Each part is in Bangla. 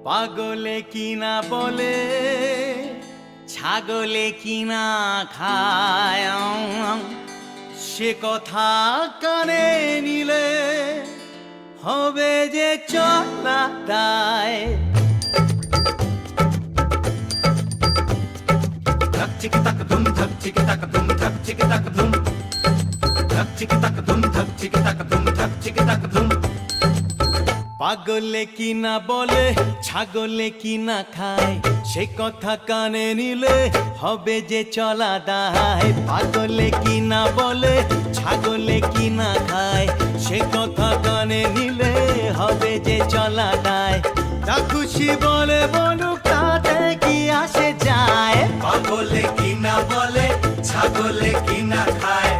পাগলে কিনা বলে ছাগলে কিনা খায়, সে কথা কানে নিলে হবে যে চলা দায়। ধক চিক তাক ধুম, ধক চিক তাক ধুম, ধক চিক তাক ধুম, ধক চিক তাক ধুম, ধক চিক তাক ধুম, ধক চিক তাক ধুম। পাগলে কিনা বলে ছাগলে কিনা খায়, সে কথা কানে নিলে হবে যে চলা দায়। পাগলে কিনা বলে ছাগলে কিনা খায়, সে কথা কানে নিলে হবে যে চলা দায়। তা খুশি বলে বলুক, তাতে কি আসে যায়। পাগলে কিনা বলে ছাগলে কিনা খায়,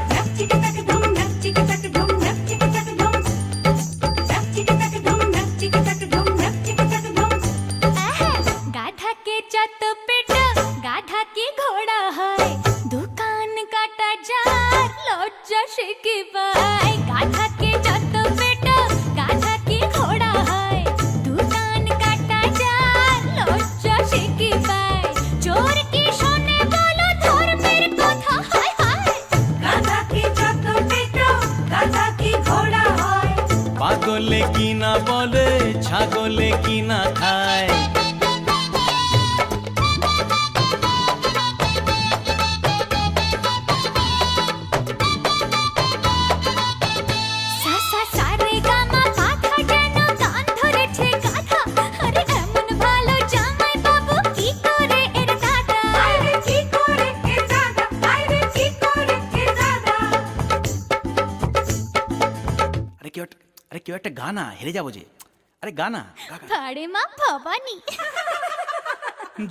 গাধা কে যত পেট গাধা কি ঘোড়া হয়, দোকান কাটা যার লজ্জা সে কি পায়। গাধা কে যত পেট গাধা কি ঘোড়া হয়, দোকান কাটা যার লজ্জা সে কি পায়। চোর কি শোনে বলো ধর্মের কথা, হায় হায়। গাধা কি যত পেট গাধা কি ঘোড়া হয়। পাগলে কিনা বলে ছাগলে কিনা খায়। সা সা সা রে গা মা পাখা যেন গান ধরেছে গাধা, আরে এমন ভালো জামাই বাবু কি করে এর দাদা। আরে কি করে এ দাদা, আরে কি করে এ দাদা। আরে কেউ একটা গানা, হেরে যাবো যে। আরে গানা পাড়ে মা ভবানী।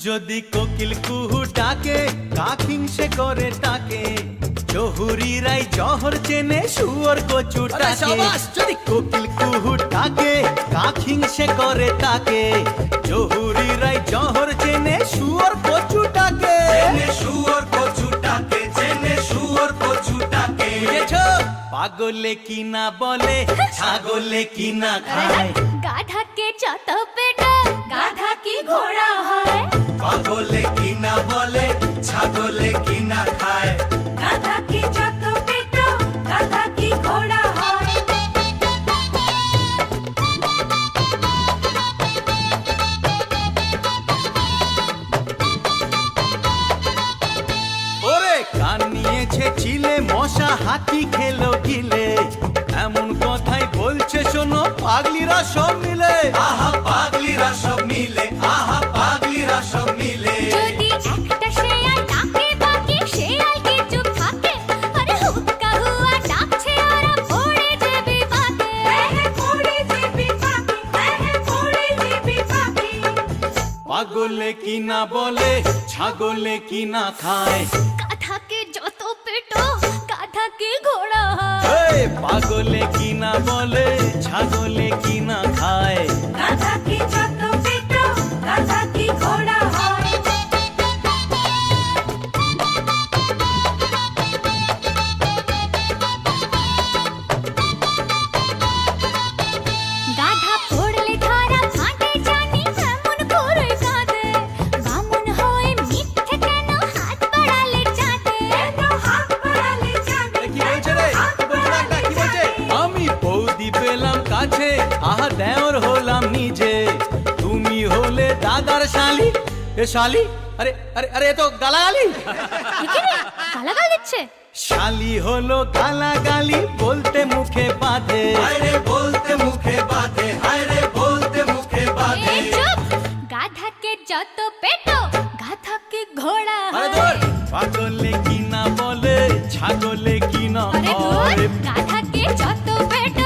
যদি কোকিল কুহু ডাকে কাক হিংসে করে তাকে, জহুরিরাই জহর চেনে শুয়োর কচু টাকে। যদি কোকিল কুহু ডাকে কাক হিংসে করে তাকে, জহুরিরাই জহর চেনে শুয়োর কচু টাকে। জেনে শুয়োর কচুটাকে, জেনে শুয়োর কচুটাকে। বুঝেছো? পাগলে কিনা বলে ছাগলে কিনা খায়। গাধা কে যত পেট গাধা কি ঘোড়া হয়, পাগলে কিনা বলে ছাগলে কিনা খায়, গাধা কি যত পেট গাধা কি ঘোড়া হয়। ওরে কান নিয়েছে চিলে মশা হাতি খেলো গিলে, এমন কথাই বলছে শোনো পাগলিরা সব মিলে। আহা পাগলিরা সব মিলে, আহা পাগলিরা সব মিলে। যদি একটা শেয়াল ডাকে বাকি শেয়াল কি চুপ থাকে, আরে হুক্কা হুয়া ডাকছে ওরা পড়ে যাবে বাকে। পড়ে যাবি পাখি, পড়ে যাবি পাখি। পাগলে কিনা বলে ছাগলে কিনা খায়। গাধা কে যত পেট গাধা কি ঘোড়া হয়, এই পাগলে কিনা বলে ছাগলে কিনা খায়। গাধা কি যত পেট গাধা কি ঘোড়া হয়। গাধা পড়লে ধরা ফাটে জানি এমন করে কাঁদে, বামুন হয়ে মিথ্যে কেন হাত বাড়ালে চাঁদে। হাত বাড়ালে যাবে, কি বলছে রে? কি বলছে রে? কি বলছে? আমি বৌদি পেলাম কাছে, আহা দেওর হলাম নিজে। তুমি হলে দাদার শালি। এ শালি? আরে আরে আরে এ তো গালাগালি। গালাগাল দিচ্ছে। শালি হলো গালাগালি, বলতে মুখে বাঁধে। হায়রে বলতে মুখে বাঁধে, হায়রে বলতে মুখে বাঁধে। এই চুপ! গাধাকে যত পেট গাধাকে ঘোড়া আরে হয়। ধর! পাগলে কিনা বলে ছাগলে কিনা আরে ধুর! খায়। গাধাকে যত পেট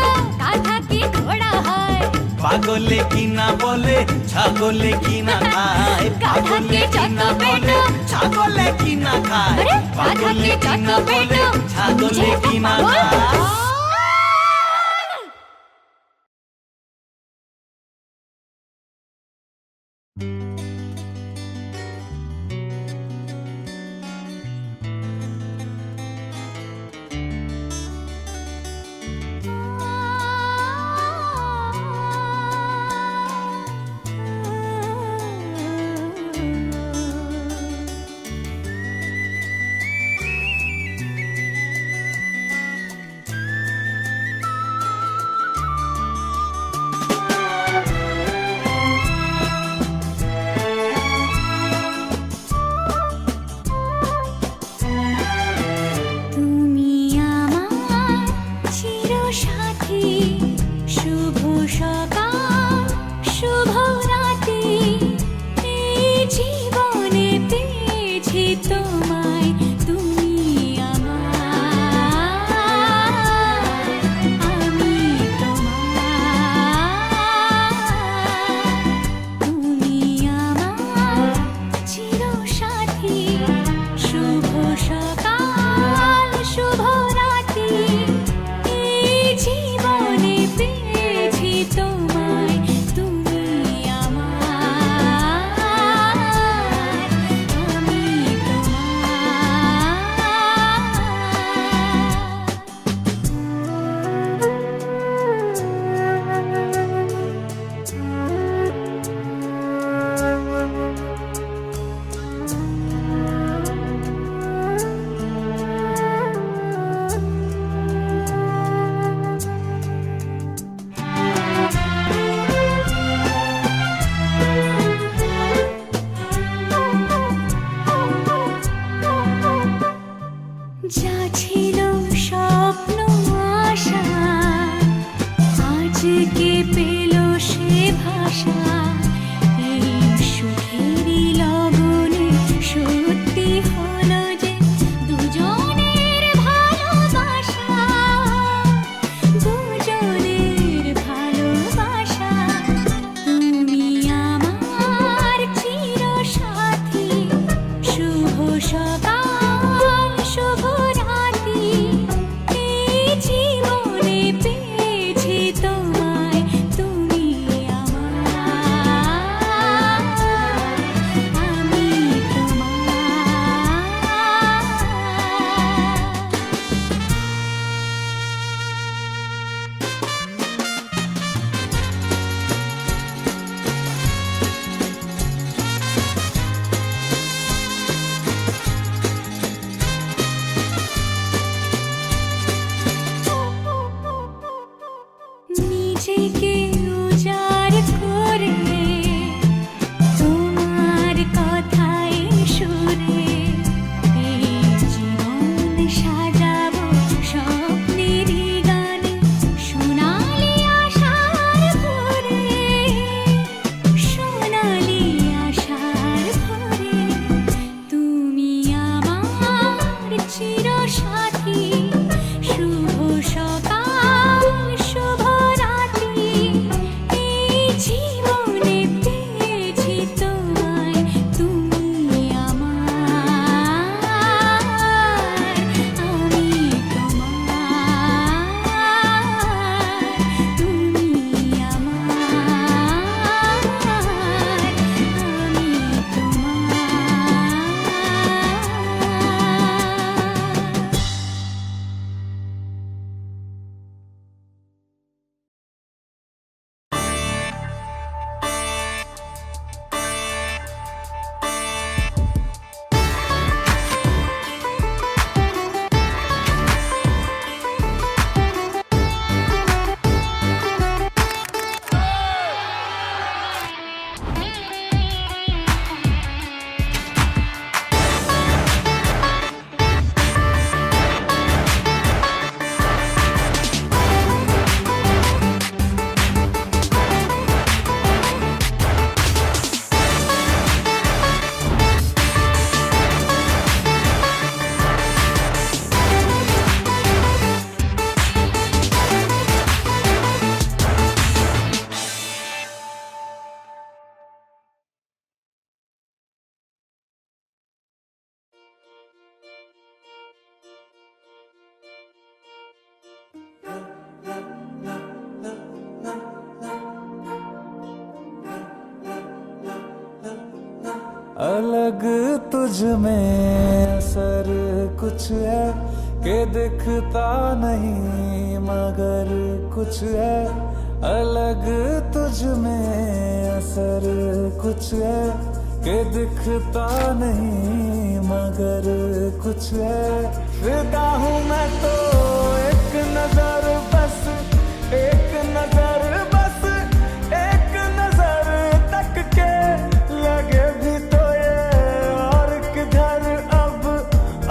গাধাকে ঘোড়া হয়। পাগলে কিনা বলে ছাগলে কিনা খায়। পাগলে কিনা বলে ছাগলে কিনা খায়। আরে পাগলে গাধাকে যত কিনা পেট বলে ছাগলে কিনা পাগল। খায়। সকাল শুভ রাতি এই জীবনে পেয়েছি তোমায় তুমি আমার আমি তোমার তুমি আমার চিরসাথী শুভ সকাল শুভ রাতি এই জীবনে পেয়েছি তোমায় তুমি আমার আমি যা ছিল স্বপ্ন আশা আজকে পেল সে ভাষা এই সুখেরই লগনে সত্যি হলো যে দুজনের ভালোবাসা দুজনের ভালোবাসা তুমি আমার চিরসাথী শুভ সকাল শুভ রাতি এই জীবনে পেয়েছি তোমায় তুমি আমার আমি নিজেকে উজাড় করে তোমার কথায় সুরে এই জীবন সাজাবো স্বপ্নেরই গানে সোনালি আশার ভোরে সোনালি আশার ভোরে তুমি আমার চিরসাথী শুভ সকাল শুভ রাতি এই জীবনে পেয়েছি তোমায় তুমি আমার আমি তোমার তুমি अलग तुझ में असर कुछ है कि दिखता नहीं मगर कुछ है। अलग तुझ में असर कुछ है कि दिखता नहीं मगर कुछ है। फिदा हूँ मैं तो एक नजर बस, एक नजर बस, एक नजर तक के लगे भी तो ये और किधर अब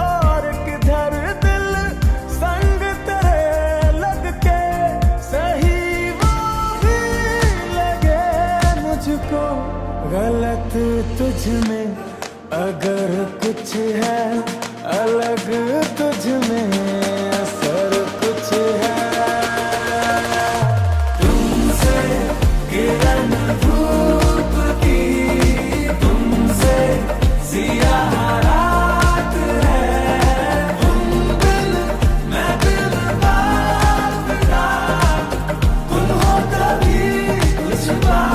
और किधर दिल संग तेरे लग के सही वो भी तुझ में अगर कुछ है अलग, तुझ में असर कुछ है। तुमसे किरण धूप की, तुमसे सियाह रात है, तुम दिल मैं दिल बात का, तुम हो तभी कुछ बात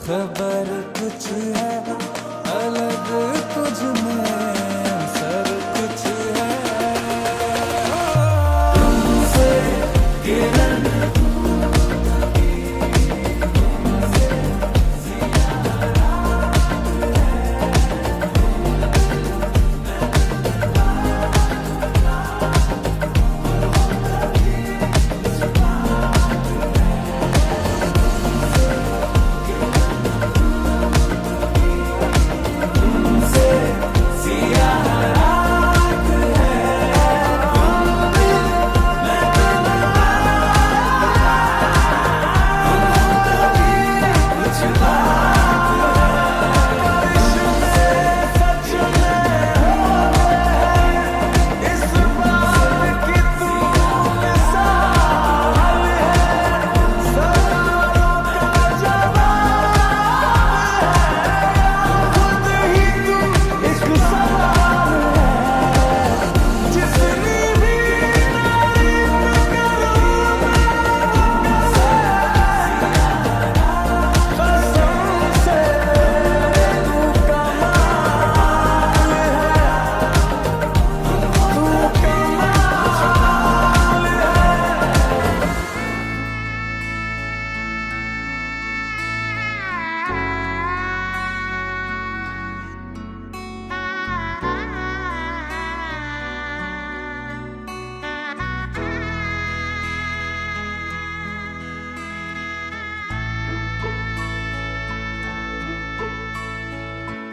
खबर कुछ है अलग, तुझ में असर कुछ है। तुमसे किरण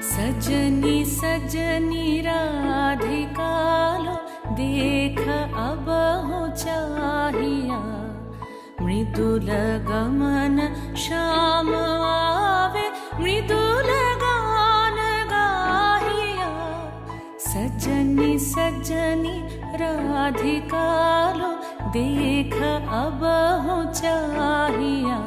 सजनी सजनी राधिकालो देख अब हो चाहिया, मृदुल गमन श्याम आवे मृदुल गान गाहिया। सजनी सजनी राधिकालो देख अब हो चाहिया,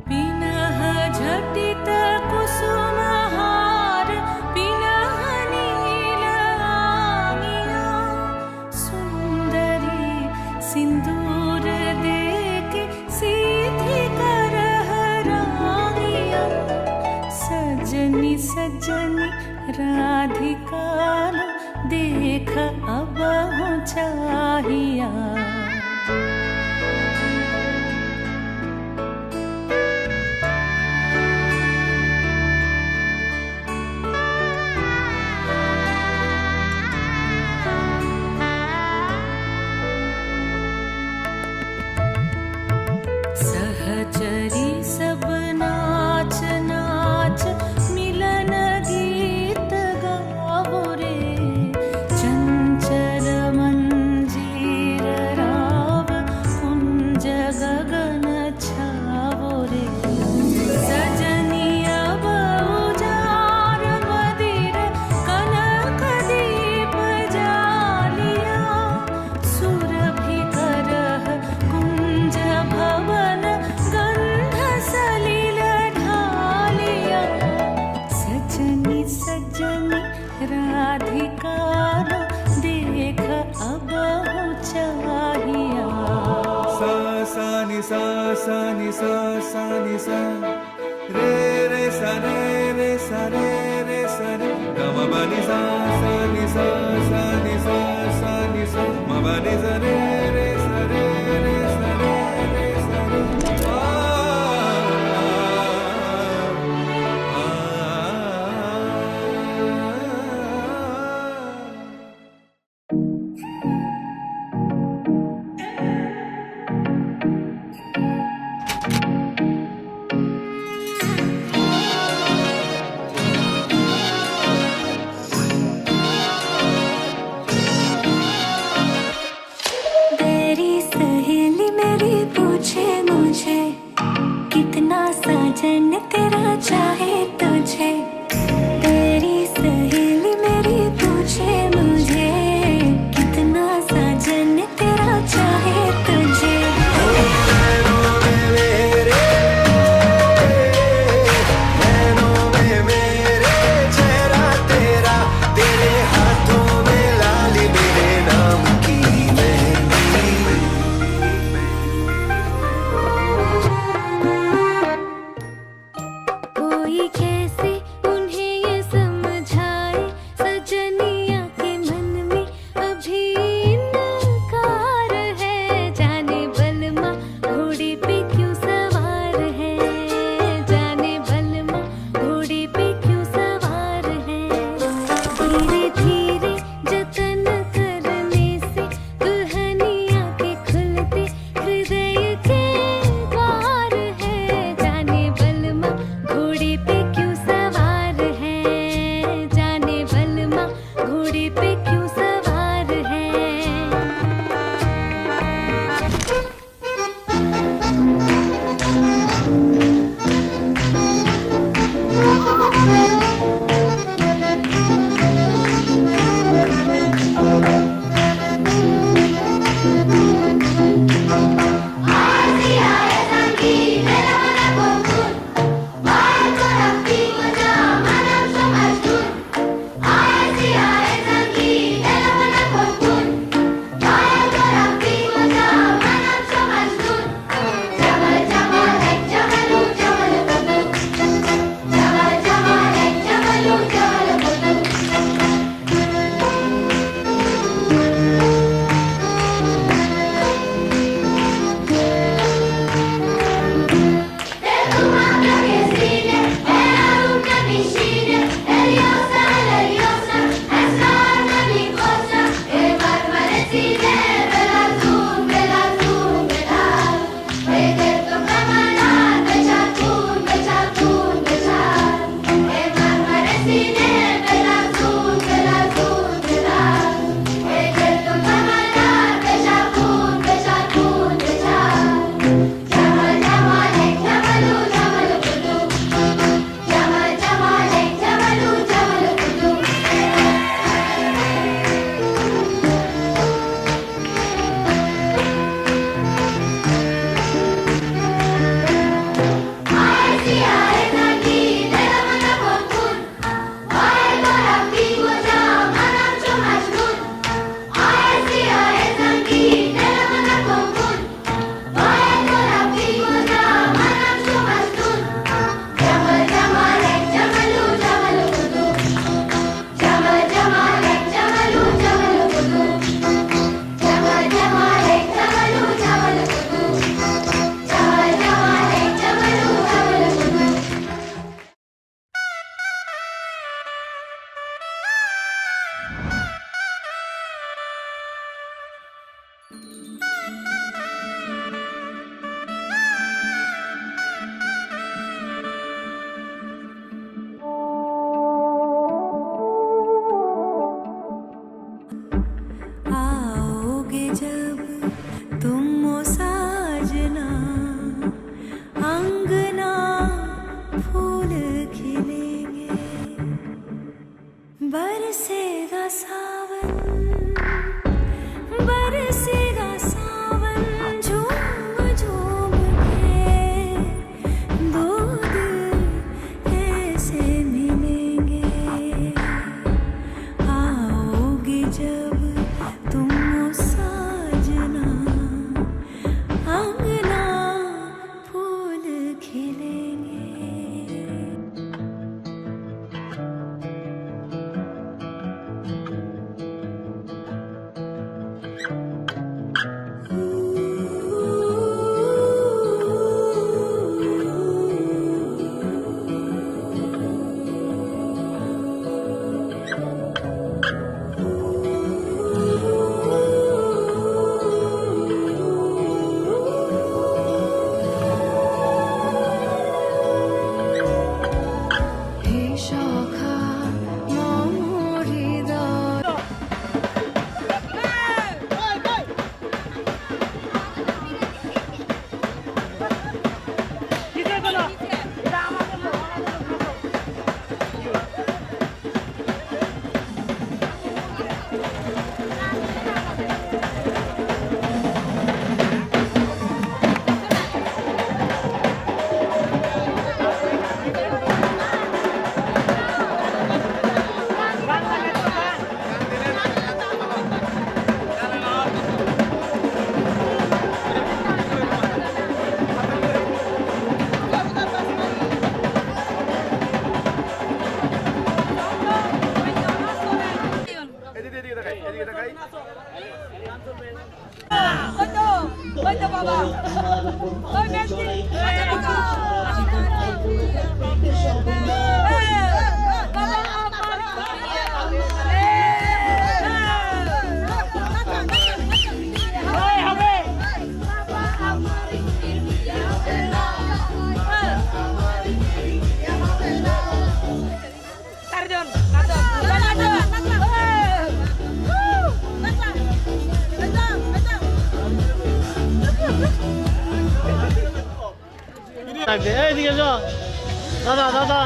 पिनह झटित कुसुम हार पिनह नील आंगिया, सुंदरी सिंदूर देके सीधी करह रागिया। सजनी सजनी राधिकालो देख अब हो चाहिया। सहचरी सब नाच नाच मिलन गीत गावो रे, चंचल मंजीर राव सा सा नि सा रे रे सा रे रे सा रे रे सा रे ग म ब नि सा सा नि सा सा नि सा सा नि सा म ब नि सा रे रे सा रे रे सा रे रे सा रे तेरी सहेली मेरी पूछे मुझे कितना साजन तेरा चाहे तुझे। तेरी सहेली मेरी पूछे मुझे कितना साजन तेरा चाहे तुझे। कोई कैसे उन्हें ये समझाए सजनिया के मन में अभी इनकार है। जाने बलमा घोड़े पे क्यों सवार है, जाने बलमा घोड़े पे क्यों सवार है। धीरे धीरे जतन करने से दुल्हनिया के खुलते हृदय के द्वार है। जाने बलमा घोड़े पे क्यों सवार है, जाने बलमा घोड़े पे क्यों सवार है। आओगे जब तुम ओ साजना, अंगना फूल खिलेंगे, बरसेगा सावन, बरसेगा सावन, झूम झूम के दो दिल ऐसे मिलेंगे। आओगे जब तुम ओ साजना, अंगना फूल সখা মম হৃদয়। এইদিকে যাও দাদা দাদা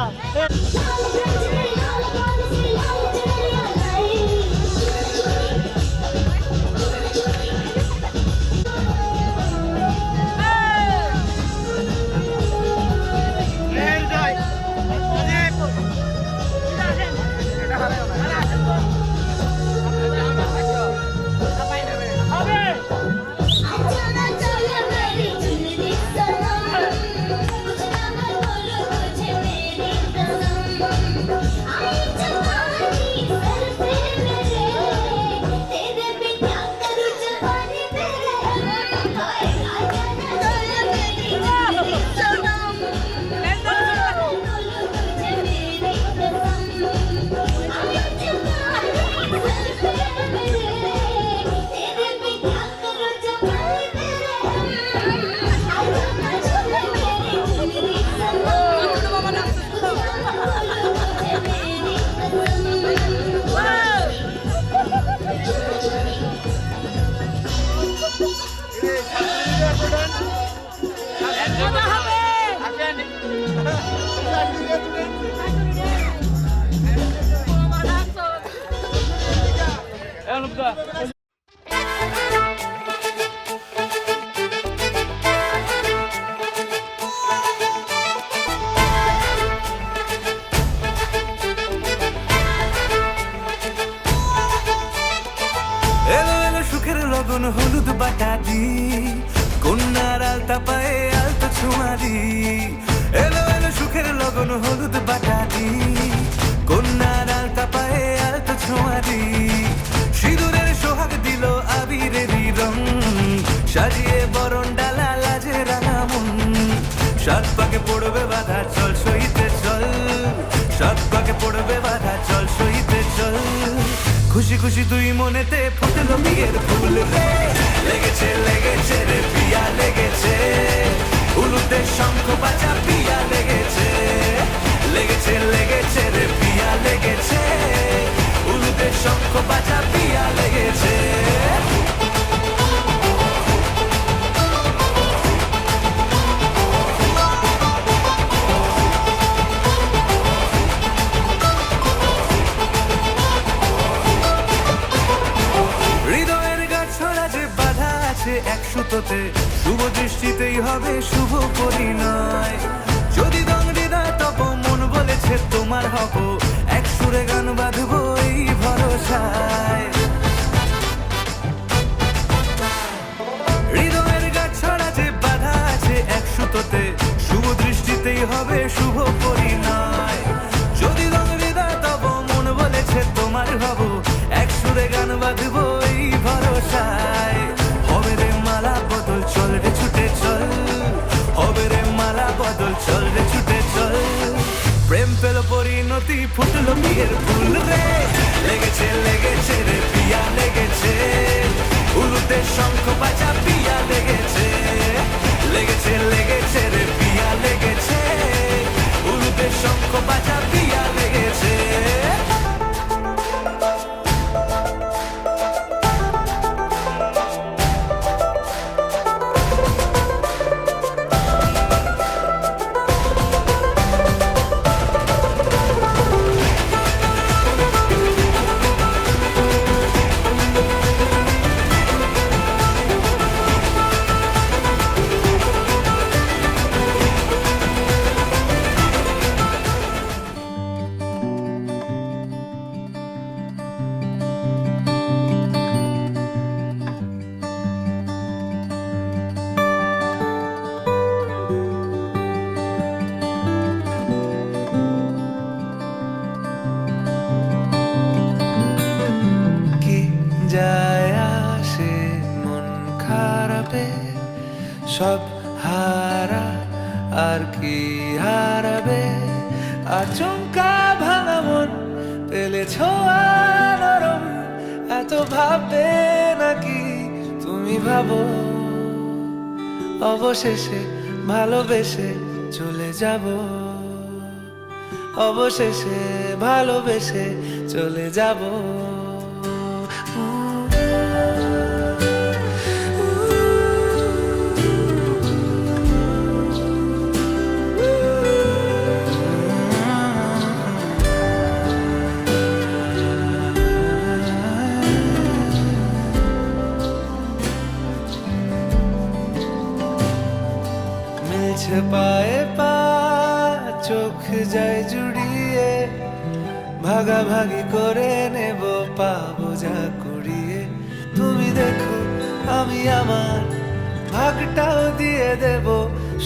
এলো এলো সুখের লগন হলুদ বাটা দি কন্যার আলতা পায়ে আলতা ছোঁয়া দি এলো এলো সুখের লগন হলুদ বাটা দি কন্যার আলতা পায়ে আলতা ছোঁয়া দি সিঁদুরের সোহাগ দিল আবিরেরই রং সাজিয়ে বরণ ডালা লাজে রাঙা মন সাত পাকে পড়বে বাধা চল সইতে চল সাত পাকে পড়বে বাধা চল সইতে চল খুশি খুশি তুই মনেতে ফুটলো বিয়ের ফুল রে লেগেছে লেগেছে রে পিয়া লেগেছে উলুতে শঙ্খ বাজা পিয়া লেগেছে লেগেছে লেগেছে রে পিয়া লেগেছে উলুতে শঙ্খ বাজা পিয়া লেগেছে এক সুতোতে শুভ দৃষ্টিতেই হবে শুভ পরিণয় যদি দংডিদা তপ মন বলেছে তোমার হব এক সুরে গান বাঁধবো এই ভরসায় হৃদয়ের গাছ ছড়া যে বাধা আছে এক সুতোতে শুভ দৃষ্টিতেই হবে শুভ পরিণয় যদি দংডিদা তপ মন বলেছে তোমার হব এক সুরে গান বাঁধবো এই ভরসায় হবে রে মালা বদল চল রে ছুটে চল হবে রে মালা বদল চল রে ছুটে চল প্রেম পেল পরিণতি ফুটলো বিয়ের ফুল রে লেগেছে লেগেছে রে পিয়া লেগেছে উলুতে শঙ্খ বাজা পিয়া লেগেছে লেগেছে লেগেছে রে পিয়া লেগেছে উলুতে শঙ্খ বাজা পিয়া লেগেছে সব হারা আর কি হারাবে, আচমকা ভাঙা মন পেলে ছোঁয়া নরম, এত ভাববে নাকি তুমি ভাবো, অবশেষে ভালোবেসে চলে যাব, অবশেষে ভালোবেসে চলে যাব। মিলছে পায়ে পা, চোখ যায় জুড়িয়ে, ভাগাভাগি করে নেব পাবো যা কুড়িয়ে। তুমি দেখো আমি আমার ভাগটাও দিয়ে দেব,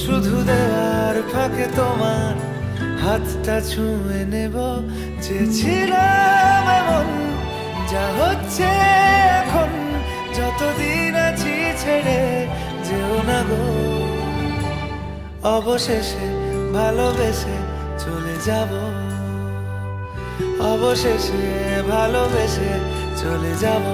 শুধু দেওয়ার ফাঁকে তোমার হাতটা ছুঁয়ে নেব। চেয়েছিলাম এমন, যা হচ্ছে এখন, যতদিন আছি ছেড়ে যেও না গো, অবশেষে ভালোবেসে চলে যাব, অবশেষে ভালোবেসে চলে যাব।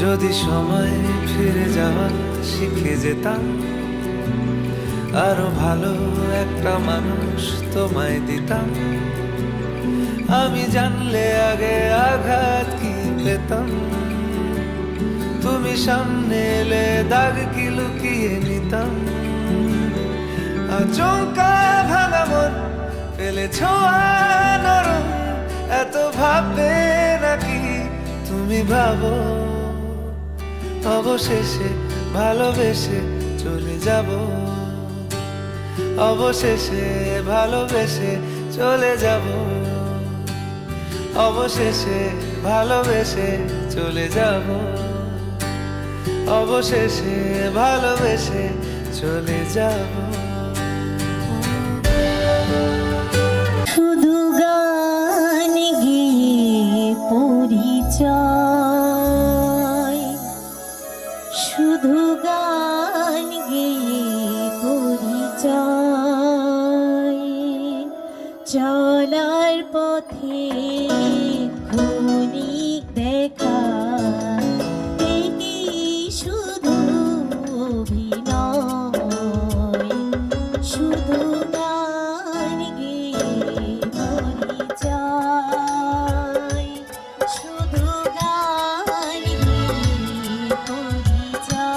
যদি সময় ফিরে যাওয়া শিখে যেতাম, আরো ভালো একটা মানুষ তোমায় দিতাম, আমি জানলে আগে আঘাত কি পেতাম, তুমি সামনে এলে দাগ কি লুকিয়ে নিতাম, আচমকা ভাঙা মন পেলে ছোঁয়া নরম, এত ভাববে নাকি তুমি ভাবো, অবশেষে ভালোবেসে চলে যাব, অবশেষে ভালোবেসে চলে যাব, অবশেষে ভালোবেসে চলে যাব, অবশেষে ভালোবেসে চলে যাব। শুধু গান গেয়ে পরিচয়, শুধু গান গেয়ে পরিচয়, চলার পথে ক্ষণিক দেখা দেখি শুধু অভিনয়, শুধু গান গেয়ে পরিচয়, শুধু গান গেয়ে পরিচয়।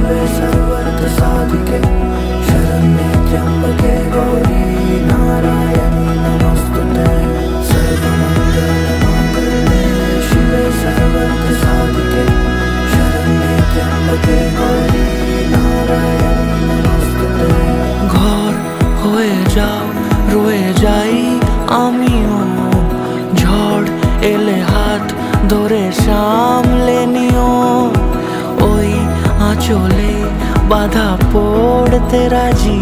शिवे सर्वर्थ साधिके शरण्ये त्र्यंबके गौरी नारायणी नमस्तुते सर्वमंगलमांगल्ये शिवे सर्वर्थ साधिके शरण्ये त्र्यंबके गौरी नारायणी नमस्तुते। ঘর হয়ে যাও রয়ে যাই আমিও, ঝড় এলে হাত ধরে সামলে নিও, ওই আঁচলে বাধা পড়তে রাজি,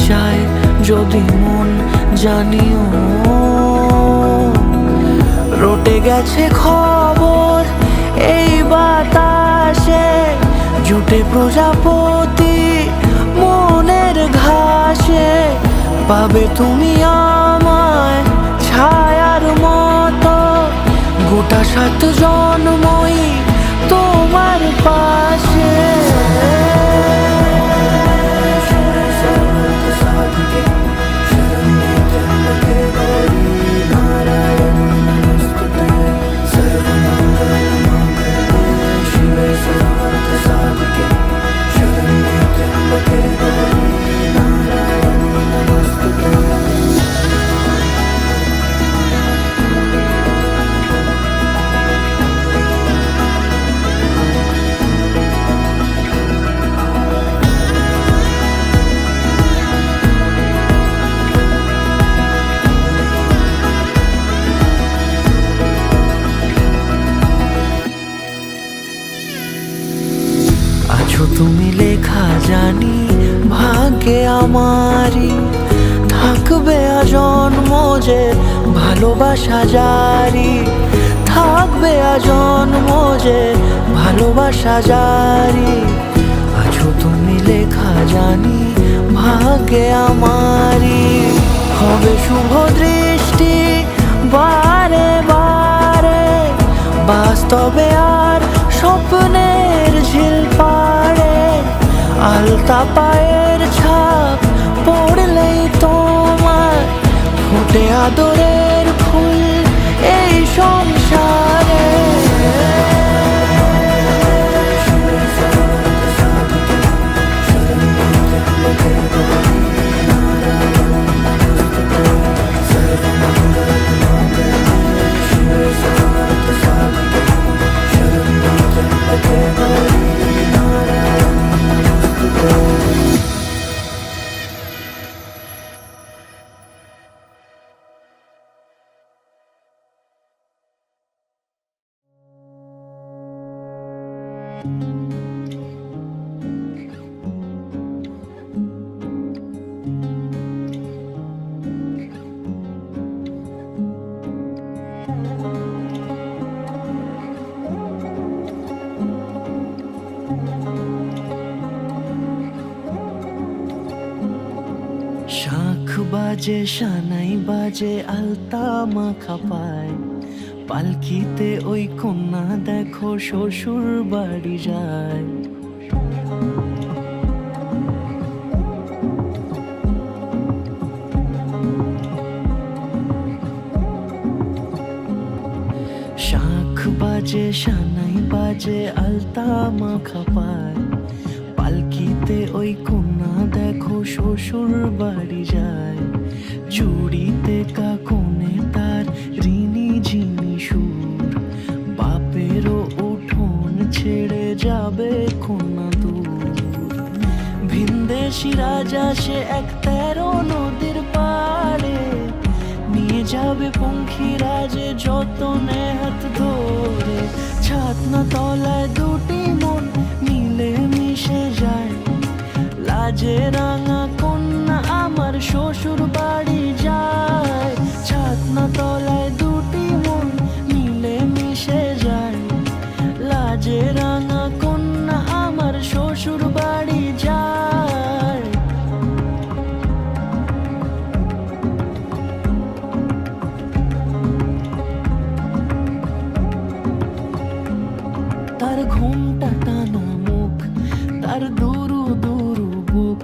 চায় যদি মন জানিও। রটে গেছে খবর এই বাতাসে, জুটে প্রজাপতি মনের ঘাসে, পাবে তুমি আমায় ছায়ার মতো, গোটা 7 জন্মই তোমার পাশে। তুমি লেখা জানি ভাগ্যে আমারই, থাকবে আজন্ম যে ভালোবাসা জারি, থাকবে আজন্ম যে ভালোবাসা জারি। আছো তুমি লেখা জানি ভাগ্যে আমারই, হবে শুভ দৃষ্টি বারে বারে, বাস্তবে আর স্বপ্নের ঝিল পাড়ে, আলতা পায়ের ছাপ পড়লেই তোমার ফোটে আদরের ফুল এই সংসারে। শাঁখ বাজে সানাই বাজে আলতা মাখা পায়, পালকিতে ওই কন্যা দেখো শ্বশুর বাড়ি যায়। শাঁখ বাজে সানাই বাজে আলতা মাখা পায়, পালকিতে ওই কন্যা দেখো শ্বশুর বাড়ি যায়। চুড়িতে কাকনে তার ঋণী ঝিনি সুর, বাপেরও উঠোন ছেড়ে যাবে কন্যা দূর। ভিনদেশি রাজা সে 13 নদীর পাড়ে, নিয়ে যাবে পঙ্খিরাজে যতনে হাত ধরে। ছাতনা তলায় দুটি মন মিলে মিশে যায়, লাজে রাঙা কন্যা আমার শ্বশুর বাড়ি যায়। ছাতনা তলায় দুটি মন মিলে মিশে যায়, লাজে রাঙা কন্যা আমার শ্বশুর বাড়ি যায়। তার ঘুমটা টানা মুখ, তার দুরু দুরু বুক,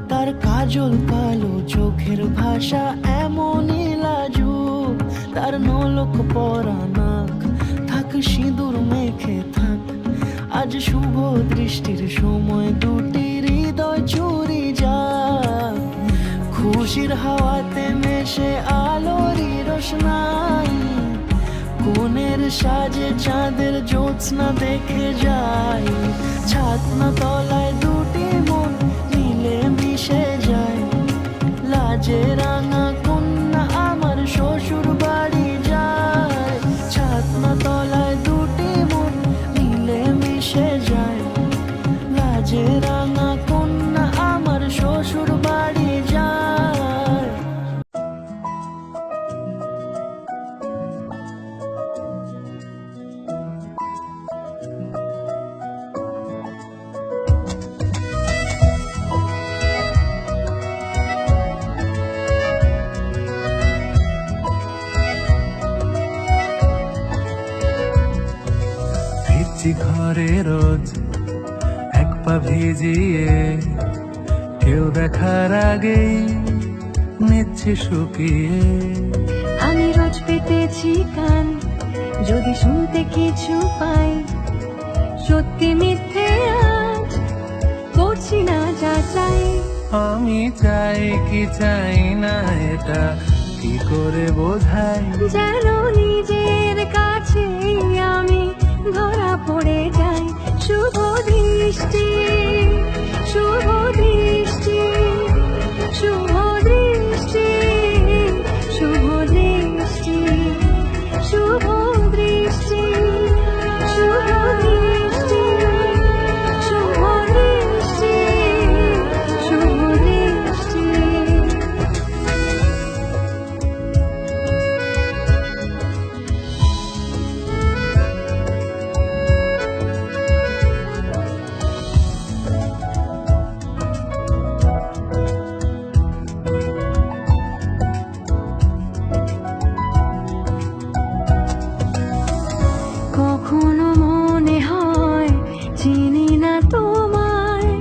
তার কাজল কালো চোখের ভাষা এমনই লাজুক। তার নলক পরা নাক, থাক সিঁদুর মেখে থাক, আর আজ শুভ দৃষ্টির সময় দুটি হৃদয় চুরি যাক, খুশির হাওয়াতে মেশে আলোরই রোশনাই, কোণের সাজে চাঁদের জ্যোৎস্না দেখে যাই, ছাতনা তলায় দুটি মন মিলে মিশে যায়, লাজে রাঙা কন্যা আমার শ্বশুর বাড়ি যায়, ছাতনা তলায় দুটি মন মিলে মিশে যায়, লাজে রাঙা কন্যা আমার শ্বশুর বাড়ি যায়। ফিরছি ঘরে রোজ এক পা ভিজিয়ে, কেউ দেখার আগেই নিচ্ছে শুকিয়ে। আমি রোজ পেতেছি কান, যদি শুনতে কিছু পাই, সত্যি মিথ্যে আজ করছি না যাচাই। আমি চাই কি চাই না এটা কি করে বোঝাই, যেন নিজের কাছে আমি ধরা পড়ে যাই। শুভ দৃষ্টি, শুভ দৃষ্টি, শুভ দৃষ্টি, শুভ দৃষ্টি, শুভ দৃষ্টি, শুভ দৃষ্টি, শুভ দৃষ্টি, শুভ দৃষ্টি। কখনো মনে হয় চিনি না তোমায়,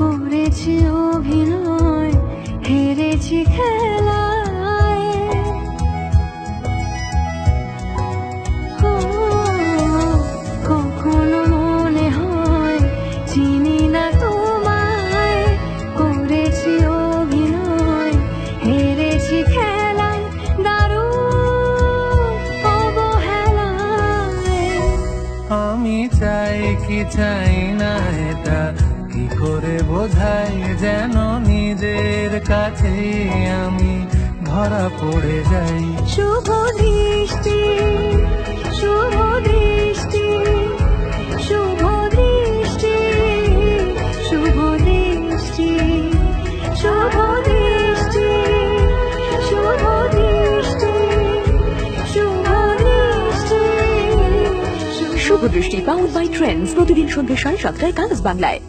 করেছি অভিনয়, হেরেছি খেলায়। ও, কখনো মনে হয় চিনি না তোমায়, করেছি অভিনয়, হেরেছি খেলায়, দারুণ অবহেলায়। আমি চাই কি চাই না এটা কি করে বোঝাই, যেন নিজের কাছে আমি ধরা পড়ে যাই। শুভ দৃষ্টি, শুভ দৃষ্টি, শুভ দৃষ্টি, শুভ দৃষ্টি, শুভ দৃষ্টি, শুভ দৃষ্টি, শুভ দৃষ্টি। শুভ দৃষ্টি পাওয়ার্ড বাই ট্রেন্ডস প্রতিদিন সন্ধ্যে 7:30টায় কাগজ বাংলায়।